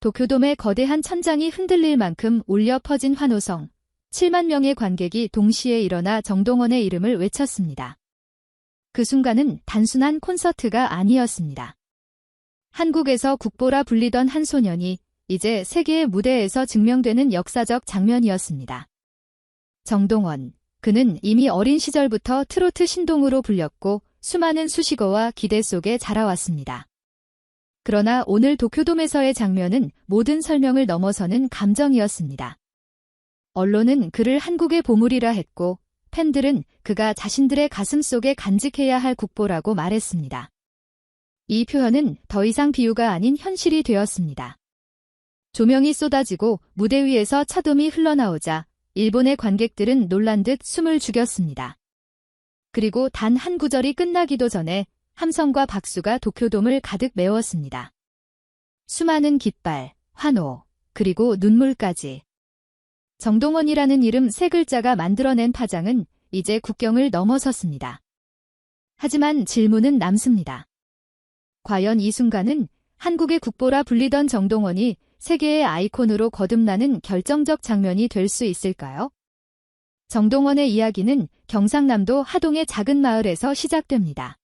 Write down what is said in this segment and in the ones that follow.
도쿄돔의 거대한 천장이 흔들릴 만큼 울려 퍼진 환호성. 7만 명의 관객이 동시에 일어나 정동원의 이름을 외쳤습니다. 그 순간은 단순한 콘서트가 아니었습니다. 한국에서 국보라 불리던 한 소년이 이제 세계의 무대에서 증명되는 역사적 장면이었습니다. 정동원, 그는 이미 어린 시절부터 트로트 신동으로 불렸고 수많은 수식어와 기대 속에 자라왔습니다. 그러나 오늘 도쿄돔에서의 장면은 모든 설명을 넘어서는 감정이었습니다. 언론은 그를 한국의 보물이라 했고 팬들은 그가 자신들의 가슴 속에 간직해야 할 국보라고 말했습니다. 이 표현은 더 이상 비유가 아닌 현실이 되었습니다. 조명이 쏟아지고 무대 위에서 첫 음이 흘러나오자 일본의 관객들은 놀란 듯 숨을 죽였습니다. 그리고 단 한 구절이 끝나기도 전에 함성과 박수가 도쿄돔을 가득 메웠습니다. 수많은 깃발, 환호, 그리고 눈물까지. 정동원이라는 이름 세 글자가 만들어낸 파장은 이제 국경을 넘어섰습니다. 하지만 질문은 남습니다. 과연 이 순간은 한국의 국보라 불리던 정동원이 세계의 아이콘으로 거듭나는 결정적 장면이 될 수 있을까요? 정동원의 이야기는 경상남도 하동의 작은 마을에서 시작됩니다.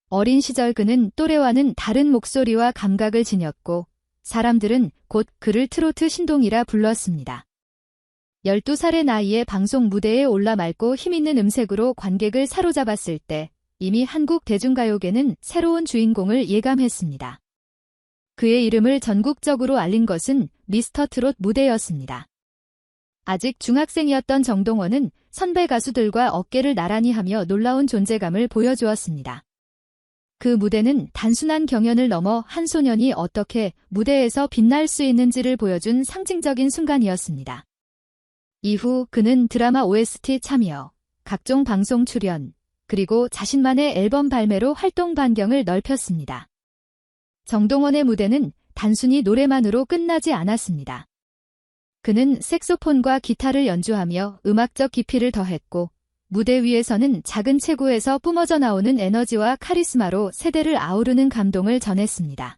어린 시절 그는 또래와는 다른 목소리와 감각을 지녔고 사람들은 곧 그를 트로트 신동이라 불렀습니다. 12살의 나이에 방송 무대에 올라 맑고 힘있는 음색으로 관객을 사로잡았을 때 이미 한국 대중가요계는 새로운 주인공을 예감했습니다. 그의 이름을 전국적으로 알린 것은 미스터 트롯 무대였습니다. 아직 중학생이었던 정동원은 선배 가수들과 어깨를 나란히 하며 놀라운 존재감을 보여주었습니다. 그 무대는 단순한 경연을 넘어 한 소년이 어떻게 무대에서 빛날 수 있는지를 보여준 상징적인 순간이었습니다. 이후 그는 드라마 OST 참여, 각종 방송 출연, 그리고 자신만의 앨범 발매로 활동 반경을 넓혔습니다. 정동원의 무대는 단순히 노래만으로 끝나지 않았습니다. 그는 색소폰과 기타를 연주하며 음악적 깊이를 더했고 무대 위에서는 작은 체구에서 뿜어져 나오는 에너지와 카리스마로 세대를 아우르는 감동을 전했습니다.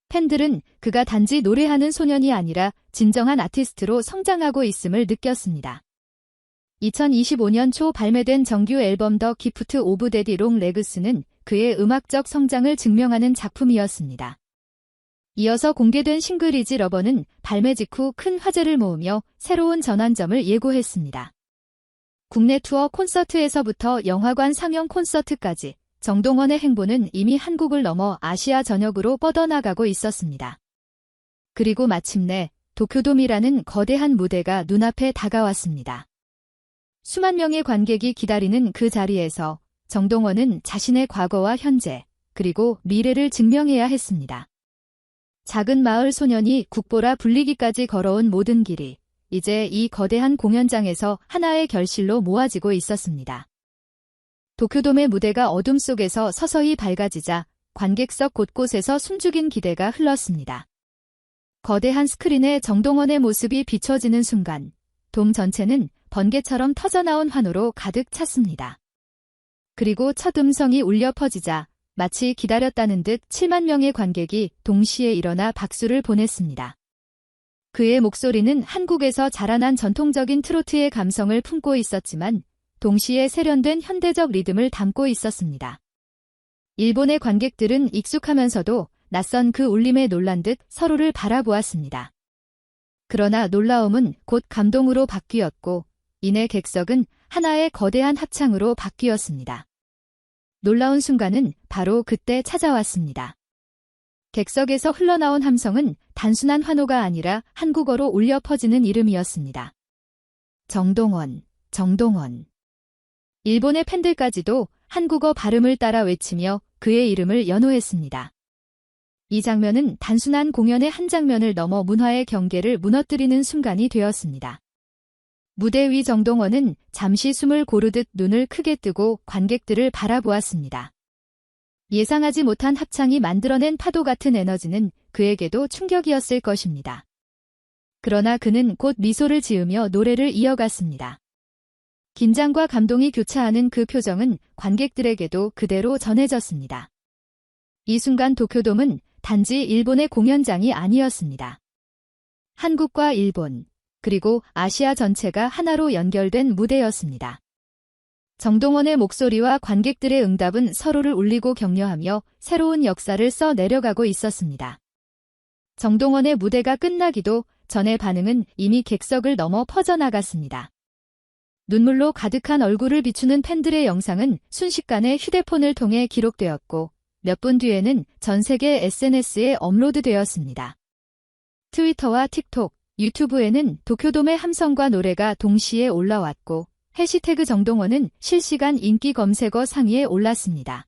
팬들은 그가 단지 노래하는 소년이 아니라 진정한 아티스트로 성장하고 있음을 느꼈습니다. 2025년 초 발매된 정규 앨범 더 기프트 오브 데디 롱 레그스는 그의 음악적 성장을 증명하는 작품이었습니다. 이어서 공개된 싱글 이지 러버는 발매 직후 큰 화제를 모으며 새로운 전환점을 예고했습니다. 국내 투어 콘서트에서부터 영화관 상영 콘서트까지 정동원의 행보는 이미 한국을 넘어 아시아 전역으로 뻗어나가고 있었습니다. 그리고 마침내 도쿄돔이라는 거대한 무대가 눈앞에 다가왔습니다. 수만 명의 관객이 기다리는 그 자리에서 정동원은 자신의 과거와 현재, 그리고 미래를 증명해야 했습니다. 작은 마을 소년이 국보라 불리기까지 걸어온 모든 길이 이제 이 거대한 공연장에서 하나의 결실로 모아지고 있었습니다. 도쿄돔의 무대가 어둠 속에서 서서히 밝아지자 관객석 곳곳에서 숨죽인 기대가 흘렀습니다. 거대한 스크린에 정동원의 모습이 비춰지는 순간 돔 전체는 번개처럼 터져나온 환호로 가득 찼습니다. 그리고 첫 음성이 울려 퍼지자 마치 기다렸다는 듯 7만 명의 관객이 동시에 일어나 박수를 보냈습니다. 그의 목소리는 한국에서 자라난 전통적인 트로트의 감성을 품고 있었지만 동시에 세련된 현대적 리듬을 담고 있었습니다. 일본의 관객들은 익숙하면서도 낯선 그 울림에 놀란 듯 서로를 바라보았습니다. 그러나 놀라움은 곧 감동으로 바뀌었고 이내 객석은 하나의 거대한 합창으로 바뀌었습니다. 놀라운 순간은 바로 그때 찾아왔습니다. 객석에서 흘러나온 함성은 단순한 환호가 아니라 한국어로 울려 퍼지는 이름이었습니다. 정동원, 정동원. 일본의 팬들까지도 한국어 발음을 따라 외치며 그의 이름을 연호했습니다. 이 장면은 단순한 공연의 한 장면을 넘어 문화의 경계를 무너뜨리는 순간이 되었습니다. 무대 위 정동원은 잠시 숨을 고르듯 눈을 크게 뜨고 관객들을 바라보았습니다. 예상하지 못한 합창이 만들어낸 파도 같은 에너지는 그에게도 충격이었을 것입니다. 그러나 그는 곧 미소를 지으며 노래를 이어갔습니다. 긴장과 감동이 교차하는 그 표정은 관객들에게도 그대로 전해졌습니다. 이 순간 도쿄돔은 단지 일본의 공연장이 아니었습니다. 한국과 일본, 그리고 아시아 전체가 하나로 연결된 무대였습니다. 정동원의 목소리와 관객들의 응답은 서로를 울리고 격려하며 새로운 역사를 써 내려가고 있었습니다. 정동원의 무대가 끝나기도 전의 반응은 이미 객석을 넘어 퍼져나갔습니다. 눈물로 가득한 얼굴을 비추는 팬들의 영상은 순식간에 휴대폰을 통해 기록되었고 몇 분 뒤에는 전 세계 SNS에 업로드되었습니다. 트위터와 틱톡, 유튜브에는 도쿄돔의 함성과 노래가 동시에 올라왔고 해시태그 정동원은 실시간 인기 검색어 상위에 올랐습니다.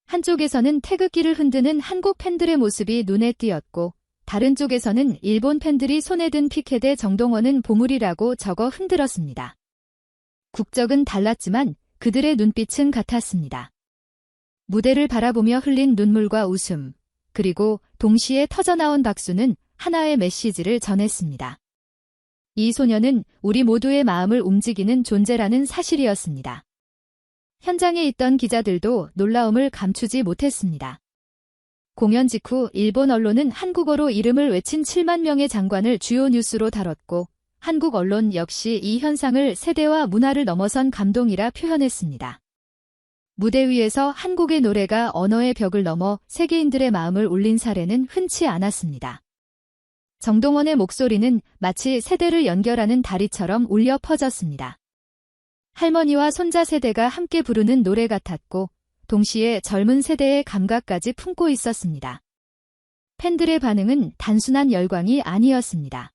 한쪽에서는 태극기를 흔드는 한국 팬들의 모습이 눈에 띄었고 다른 쪽에서는 일본 팬들이 손에 든 피켓에 정동원은 보물이라고 적어 흔들었습니다. 국적은 달랐지만 그들의 눈빛은 같았습니다. 무대를 바라보며 흘린 눈물과 웃음, 그리고 동시에 터져나온 박수는 하나의 메시지를 전했습니다. 이 소녀는 우리 모두의 마음을 움직이는 존재라는 사실이었습니다. 현장에 있던 기자들도 놀라움을 감추지 못했습니다. 공연 직후 일본 언론은 한국어로 이름을 외친 7만 명의 장관을 주요 뉴스로 다뤘고 한국 언론 역시 이 현상을 세대와 문화를 넘어선 감동이라 표현했습니다. 무대 위에서 한국의 노래가 언어의 벽을 넘어 세계인들의 마음을 울린 사례는 흔치 않았습니다. 정동원의 목소리는 마치 세대를 연결하는 다리처럼 울려 퍼졌습니다. 할머니와 손자 세대가 함께 부르는 노래 같았고 동시에 젊은 세대의 감각까지 품고 있었습니다. 팬들의 반응은 단순한 열광이 아니었습니다.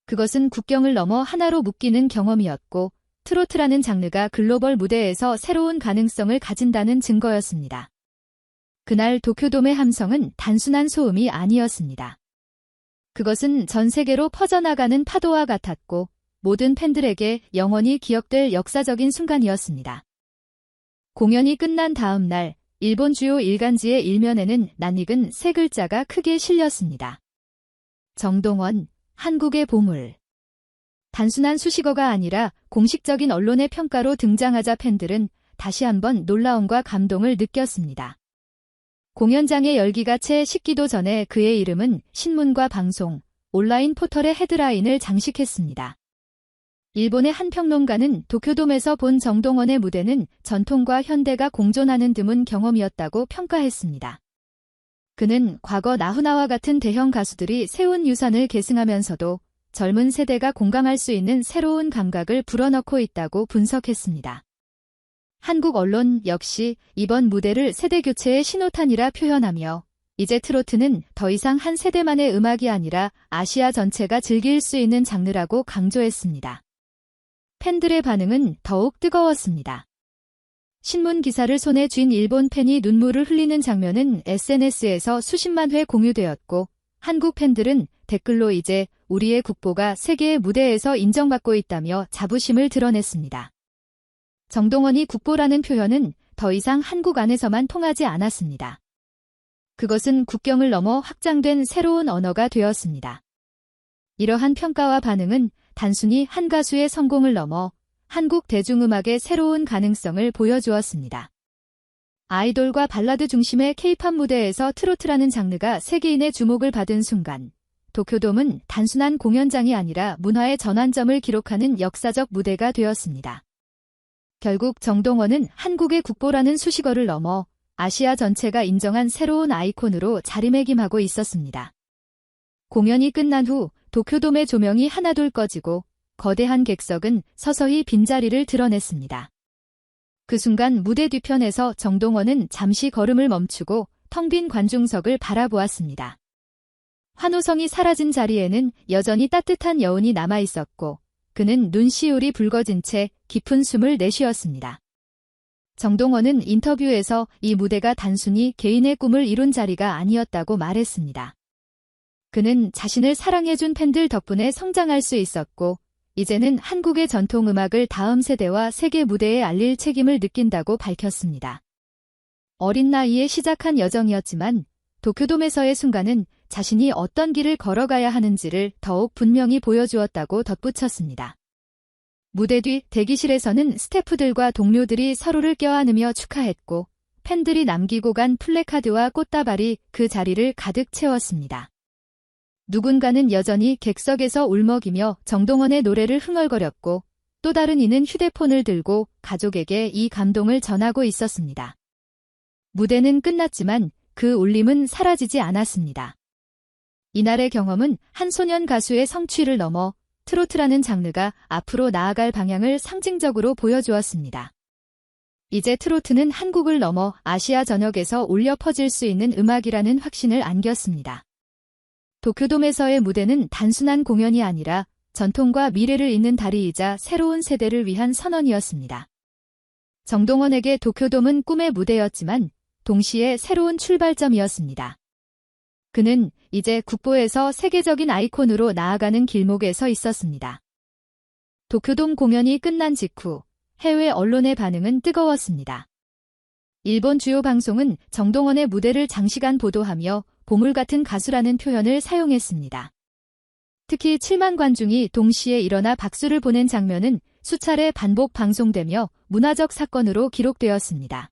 그것은 국경을 넘어 하나로 묶이는 경험이었고 트로트라는 장르가 글로벌 무대에서 새로운 가능성을 가진다는 증거였습니다. 그날 도쿄돔의 함성은 단순한 소음이 아니었습니다. 그것은 전 세계로 퍼져나가는 파도와 같았고 모든 팬들에게 영원히 기억될 역사적인 순간이었습니다. 공연이 끝난 다음 날 일본 주요 일간지의 일면에는 낯익은 세 글자가 크게 실렸습니다. 정동원, 한국의 보물. 단순한 수식어가 아니라 공식적인 언론의 평가로 등장하자 팬들은 다시 한번 놀라움과 감동을 느꼈습니다. 공연장의 열기가 채 식기도 전에 그의 이름은 신문과 방송, 온라인 포털의 헤드라인을 장식했습니다. 일본의 한 평론가는 도쿄돔에서 본 정동원의 무대는 전통과 현대가 공존하는 드문 경험이었다고 평가했습니다. 그는 과거 나훈아와 같은 대형 가수들이 세운 유산을 계승하면서도 젊은 세대가 공감할 수 있는 새로운 감각을 불어넣고 있다고 분석했습니다. 한국 언론 역시 이번 무대를 세대교체의 신호탄이라 표현하며 이제 트로트는 더 이상 한 세대만의 음악이 아니라 아시아 전체가 즐길 수 있는 장르라고 강조했습니다. 팬들의 반응은 더욱 뜨거웠습니다. 신문 기사를 손에 쥔 일본 팬이 눈물을 흘리는 장면은 SNS에서 수십만 회 공유되었고 한국 팬들은 댓글로 이제 우리의 국보가 세계의 무대에서 인정받고 있다며 자부심을 드러냈습니다. 정동원이 국보라는 표현은 더 이상 한국 안에서만 통하지 않았습니다. 그것은 국경을 넘어 확장된 새로운 언어가 되었습니다. 이러한 평가와 반응은 단순히 한 가수의 성공을 넘어 한국 대중음악의 새로운 가능성을 보여주었습니다. 아이돌과 발라드 중심의 K-팝 무대에서 트로트라는 장르가 세계인의 주목을 받은 순간 도쿄돔은 단순한 공연장이 아니라 문화의 전환점을 기록하는 역사적 무대가 되었습니다. 결국 정동원은 한국의 국보라는 수식어를 넘어 아시아 전체가 인정한 새로운 아이콘으로 자리매김하고 있었습니다. 공연이 끝난 후 도쿄돔의 조명이 하나둘 꺼지고 거대한 객석은 서서히 빈자리를 드러냈습니다. 그 순간 무대 뒤편에서 정동원은 잠시 걸음을 멈추고 텅 빈 관중석을 바라보았습니다. 환호성이 사라진 자리에는 여전히 따뜻한 여운이 남아있었고 그는 눈시울이 붉어진 채 깊은 숨을 내쉬었습니다. 정동원은 인터뷰에서 이 무대가 단순히 개인의 꿈을 이룬 자리가 아니었다고 말했습니다. 그는 자신을 사랑해준 팬들 덕분에 성장할 수 있었고 이제는 한국의 전통 음악을 다음 세대와 세계 무대에 알릴 책임을 느낀다고 밝혔습니다. 어린 나이에 시작한 여정이었지만 도쿄돔에서의 순간은 자신이 어떤 길을 걸어가야 하는지를 더욱 분명히 보여주었다고 덧붙였습니다. 무대 뒤 대기실에서는 스태프들과 동료들이 서로를 껴안으며 축하했고 팬들이 남기고 간 플래카드와 꽃다발이 그 자리를 가득 채웠습니다. 누군가는 여전히 객석에서 울먹이며 정동원의 노래를 흥얼거렸고 또 다른 이는 휴대폰을 들고 가족에게 이 감동을 전하고 있었습니다. 무대는 끝났지만 그 울림은 사라지지 않았습니다. 이날의 경험은 한 소년 가수의 성취를 넘어 트로트라는 장르가 앞으로 나아갈 방향을 상징적으로 보여주었습니다. 이제 트로트는 한국을 넘어 아시아 전역에서 울려 퍼질 수 있는 음악이라는 확신을 안겼습니다. 도쿄돔에서의 무대는 단순한 공연이 아니라 전통과 미래를 잇는 다리이자 새로운 세대를 위한 선언이었습니다. 정동원에게 도쿄돔은 꿈의 무대였지만 동시에 새로운 출발점이었습니다. 그는 이제 국보에서 세계적인 아이콘으로 나아가는 길목에 서 있었습니다. 도쿄돔 공연이 끝난 직후 해외 언론의 반응은 뜨거웠습니다. 일본 주요 방송은 정동원의 무대를 장시간 보도하며 보물 같은 가수라는 표현을 사용했습니다. 특히 7만 관중이 동시에 일어나 박수를 보낸 장면은 수차례 반복 방송되며 문화적 사건으로 기록되었습니다.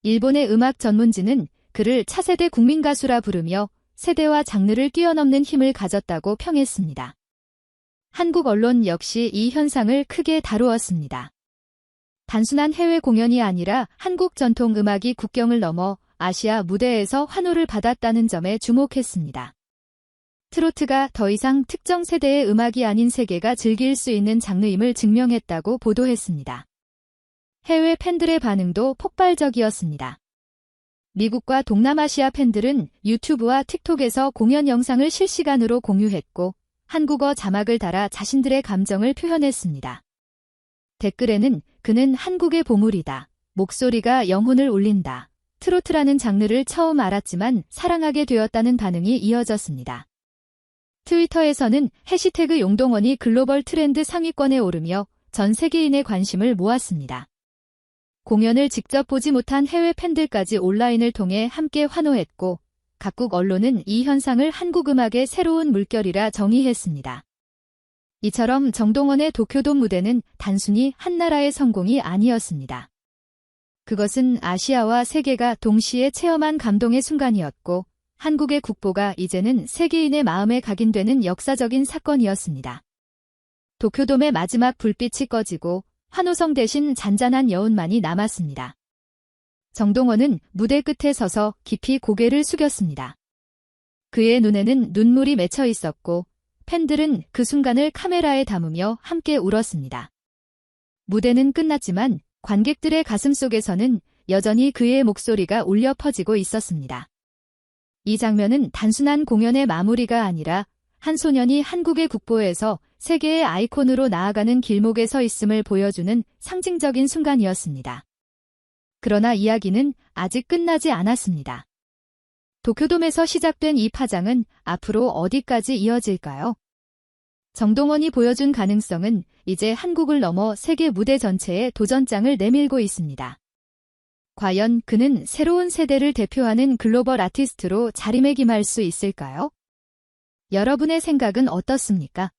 일본의 음악 전문지는 그를 차세대 국민 가수라 부르며 세대와 장르를 뛰어넘는 힘을 가졌다고 평했습니다. 한국 언론 역시 이 현상을 크게 다루었습니다. 단순한 해외 공연이 아니라 한국 전통 음악이 국경을 넘어 아시아 무대에서 환호를 받았다는 점에 주목했습니다. 트로트가 더 이상 특정 세대의 음악이 아닌 세계가 즐길 수 있는 장르임을 증명했다고 보도했습니다. 해외 팬들의 반응도 폭발적이었습니다. 미국과 동남아시아 팬들은 유튜브와 틱톡에서 공연 영상을 실시간으로 공유했고 한국어 자막을 달아 자신들의 감정을 표현했습니다. 댓글에는 그는 한국의 보물이다. 목소리가 영혼을 울린다. 트로트라는 장르를 처음 알았지만 사랑하게 되었다는 반응이 이어졌습니다. 트위터에서는 해시태그 용동원이 글로벌 트렌드 상위권에 오르며 전 세계인의 관심을 모았습니다. 공연을 직접 보지 못한 해외 팬들까지 온라인을 통해 함께 환호했고 각국 언론은 이 현상을 한국 음악의 새로운 물결이라 정의했습니다. 이처럼 정동원의 도쿄돔 무대는 단순히 한 나라의 성공이 아니었습니다. 그것은 아시아와 세계가 동시에 체험한 감동의 순간이었고 한국의 국보가 이제는 세계인의 마음에 각인되는 역사적인 사건이었습니다. 도쿄돔의 마지막 불빛이 꺼지고 환호성 대신 잔잔한 여운만이 남았습니다. 정동원은 무대 끝에 서서 깊이 고개를 숙였습니다. 그의 눈에는 눈물이 맺혀 있었고 팬들은 그 순간을 카메라에 담으며 함께 울었습니다. 무대는 끝났지만 관객들의 가슴속에서는 여전히 그의 목소리가 울려 퍼지고 있었습니다. 이 장면은 단순한 공연의 마무리가 아니라 한 소년이 한국의 국보에서 세계의 아이콘으로 나아가는 길목에 서 있음을 보여주는 상징적인 순간이었습니다. 그러나 이야기는 아직 끝나지 않았습니다. 도쿄돔에서 시작된 이 파장은 앞으로 어디까지 이어질까요? 정동원이 보여준 가능성은 이제 한국을 넘어 세계 무대 전체에 도전장을 내밀고 있습니다. 과연 그는 새로운 세대를 대표하는 글로벌 아티스트로 자리매김할 수 있을까요? 여러분의 생각은 어떻습니까?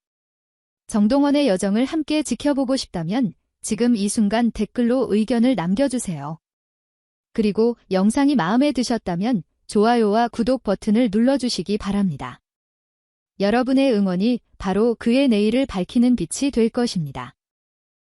정동원의 여정을 함께 지켜보고 싶다면 지금 이 순간 댓글로 의견을 남겨주세요. 그리고 영상이 마음에 드셨다면 좋아요와 구독 버튼을 눌러주시기 바랍니다. 여러분의 응원이 바로 그의 내일을 밝히는 빛이 될 것입니다.